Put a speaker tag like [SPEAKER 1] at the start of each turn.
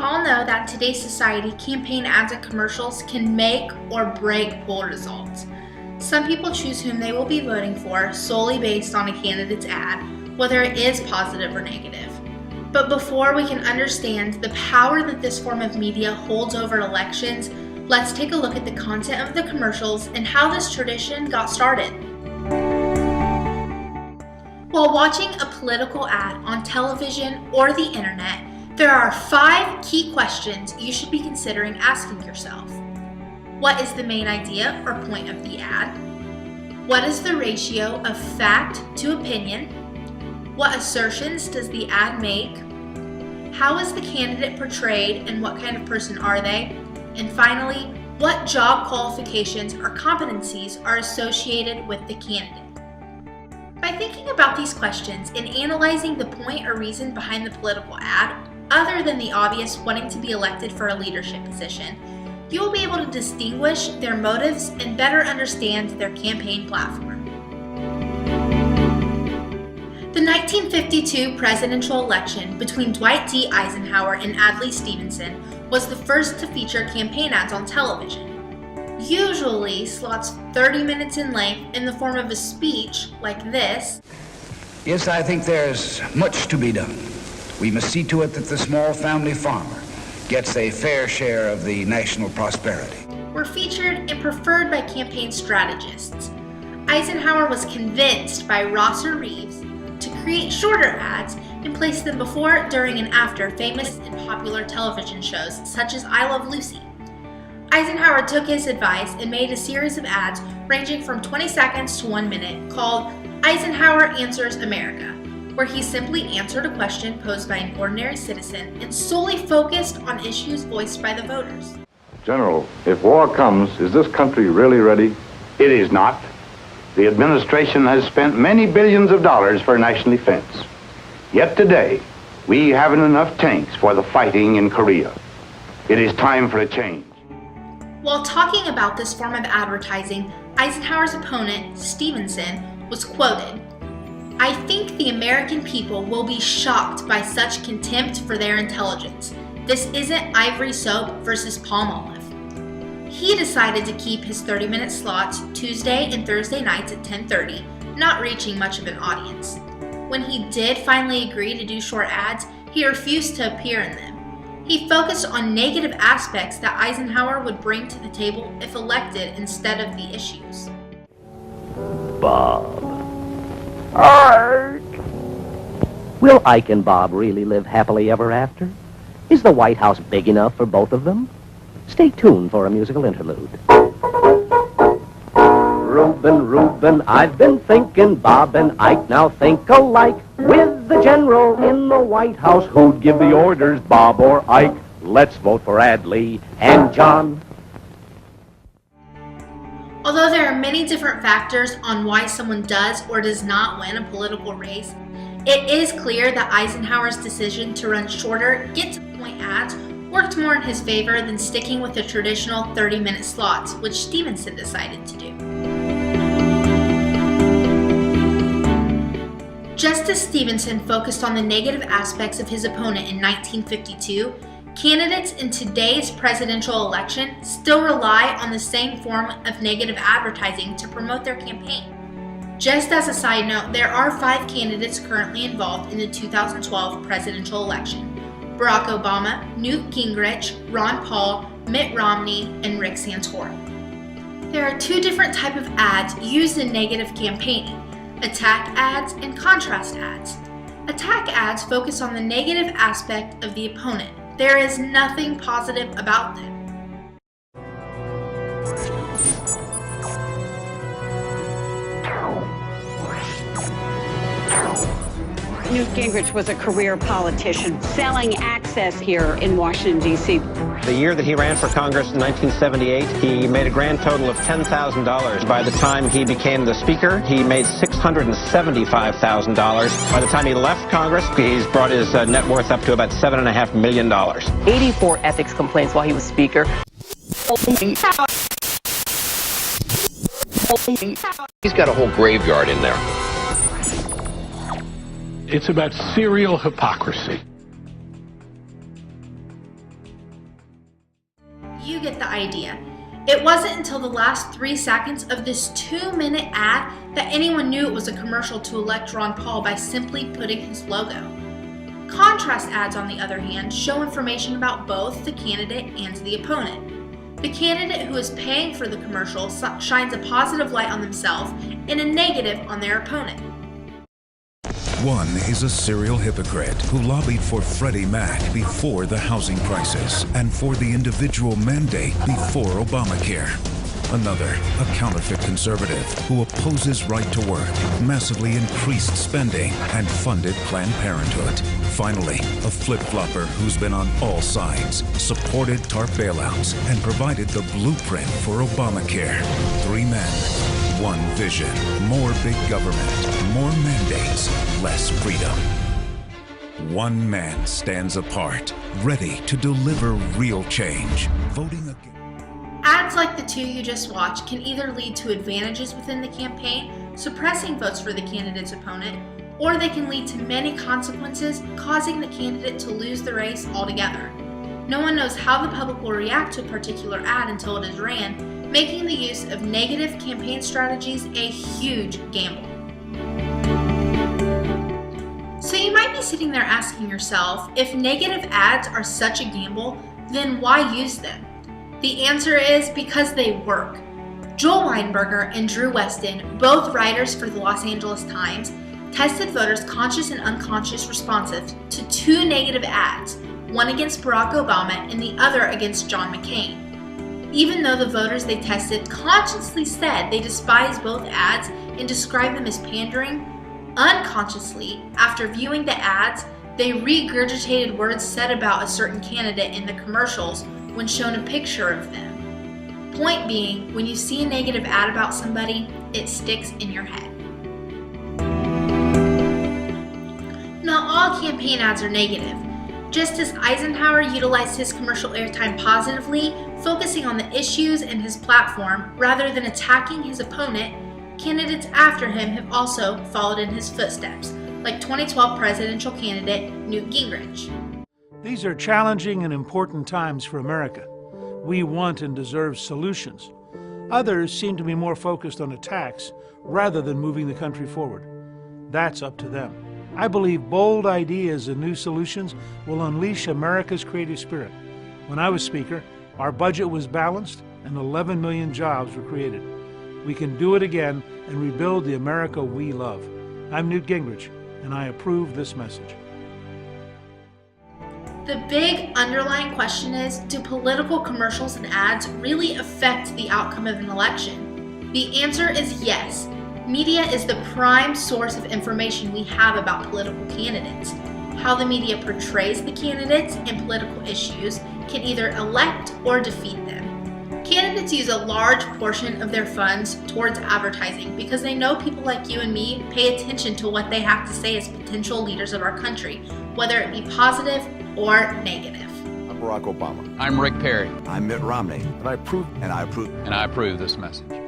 [SPEAKER 1] all know that in today's society, campaign ads and commercials can make or break poll results. Some people choose whom they will be voting for solely based on a candidate's ad, whether it is positive or negative. But before we can understand the power that this form of media holds over elections, let's take a look at the content of the commercials and how this tradition got started. While watching a political ad on television or the internet, there are 5 key questions you should be considering asking yourself. What is the main idea or point of the ad? What is the ratio of fact to opinion? What assertions does the ad make? How is the candidate portrayed and what kind of person are they? And finally, what job qualifications or competencies are associated with the candidate? By thinking about these questions and analyzing the point or reason behind the political ad, other than the obvious wanting to be elected for a leadership position, you will be able to distinguish their motives and better understand their campaign platform. The 1952 presidential election between Dwight D. Eisenhower and Adlai Stevenson was the first to feature campaign ads on television. Usually slots 30 minutes in length in the form of a speech like this.
[SPEAKER 2] Yes, I think there's much to be done. We must see to it that the small family farmer gets a fair share of the national prosperity.
[SPEAKER 1] Were featured and preferred by campaign strategists. Eisenhower was convinced by Rosser Reeves to create shorter ads and place them before, during, and after famous and popular television shows such as I Love Lucy. Eisenhower took his advice and made a series of ads ranging from 20 seconds to 1 minute called Eisenhower Answers America, where he simply answered a question posed by an ordinary citizen and solely focused on issues voiced by the voters.
[SPEAKER 3] General, if war comes, is this country really ready?
[SPEAKER 4] It is not. The administration has spent many billions of dollars for national defense. Yet today, we haven't enough tanks for the fighting in Korea. It is time for a change.
[SPEAKER 1] While talking about this form of advertising, Eisenhower's opponent, Stevenson, was quoted, "I think the American people will be shocked by such contempt for their intelligence. This isn't Ivory Soap versus Palmolive." He decided to keep his 30-minute slots Tuesday and Thursday nights at 10:30, not reaching much of an audience. When he did finally agree to do short ads, he refused to appear in them. He focused on negative aspects that Eisenhower would bring to the table if elected instead of the issues.
[SPEAKER 5] Bob. Ike! Will Ike and Bob really live happily ever after? Is the White House big enough for both of them? Stay tuned for a musical interlude. Reuben, Reuben, I've been thinking Bob and Ike now think alike. With the general in the White House, who'd give the orders, Bob or Ike? Let's vote for Adlai and John.
[SPEAKER 1] Although there are many different factors on why someone does or does not win a political race, it is clear that Eisenhower's decision to run shorter, get-to-the-point ads worked more in his favor than sticking with the traditional 30-minute slots, which Stevenson decided to do. Just as Stevenson focused on the negative aspects of his opponent in 1952, candidates in today's presidential election still rely on the same form of negative advertising to promote their campaign. Just as a side note, there are 5 candidates currently involved in the 2012 presidential election: Barack Obama, Newt Gingrich, Ron Paul, Mitt Romney, and Rick Santorum. There are 2 different types of ads used in negative campaigning: attack ads and contrast ads. Attack ads focus on the negative aspect of the opponent. There is nothing positive about them.
[SPEAKER 6] Newt Gingrich was a career politician selling access here in Washington, D.C.
[SPEAKER 7] The year that he ran for Congress in 1978, he made a grand total of $10,000. By the time he became the Speaker, he made $675,000. By the time he left Congress, he's brought his net worth up to about $7.5 million.
[SPEAKER 8] 84 ethics complaints while he was Speaker.
[SPEAKER 9] He's got a whole graveyard in there.
[SPEAKER 10] It's about serial hypocrisy.
[SPEAKER 1] idea. It wasn't until the last 3 seconds of this 2-minute ad that anyone knew it was a commercial to elect Ron Paul by simply putting his logo. Contrast ads, on the other hand, show information about both the candidate and the opponent. The candidate who is paying for the commercial shines a positive light on themselves and a negative on their opponent.
[SPEAKER 10] One is a serial hypocrite who lobbied for Freddie Mac before the housing crisis and for the individual mandate before Obamacare. Another, a counterfeit conservative who opposes right to work, massively increased spending, and funded Planned Parenthood. Finally, a flip-flopper who's been on all sides, supported TARP bailouts, and provided the blueprint for Obamacare. 3 men, 1 vision. More big government, more mandates, less freedom. 1 man stands apart, ready to deliver real change. Voting against.
[SPEAKER 1] Ads like the 2 you just watched can either lead to advantages within the campaign, suppressing votes for the candidate's opponent, or they can lead to many consequences, causing the candidate to lose the race altogether. No one knows how the public will react to a particular ad until it is ran, making the use of negative campaign strategies a huge gamble. So you might be sitting there asking yourself, if negative ads are such a gamble, then why use them? The answer is because they work. Joel Weinberger and Drew Weston, both writers for the Los Angeles Times, tested voters' conscious and unconscious responses to 2 negative ads, one against Barack Obama and the other against John McCain. Even though the voters they tested consciously said they despised both ads and described them as pandering, unconsciously, after viewing the ads, they regurgitated words said about a certain candidate in the commercials when shown a picture of them. Point being, when you see a negative ad about somebody, it sticks in your head. Not all campaign ads are negative. Just as Eisenhower utilized his commercial airtime positively, focusing on the issues and his platform rather than attacking his opponent, candidates after him have also followed in his footsteps, like 2012 presidential candidate Newt Gingrich.
[SPEAKER 11] These are challenging and important times for America. We want and deserve solutions. Others seem to be more focused on attacks rather than moving the country forward. That's up to them. I believe bold ideas and new solutions will unleash America's creative spirit. When I was Speaker, our budget was balanced and 11 million jobs were created. We can do it again and rebuild the America we love. I'm Newt Gingrich, and I approve this message.
[SPEAKER 1] The big underlying question is, do political commercials and ads really affect the outcome of an election? The answer is yes. Media is the prime source of information we have about political candidates. How the media portrays the candidates and political issues can either elect or defeat them. Candidates use a large portion of their funds towards advertising because they know people like you and me pay attention to what they have to say as potential leaders of our country, whether it be positive or negative.
[SPEAKER 12] I'm Barack Obama.
[SPEAKER 9] I'm Rick Perry.
[SPEAKER 12] I'm Mitt Romney. And I approve this message.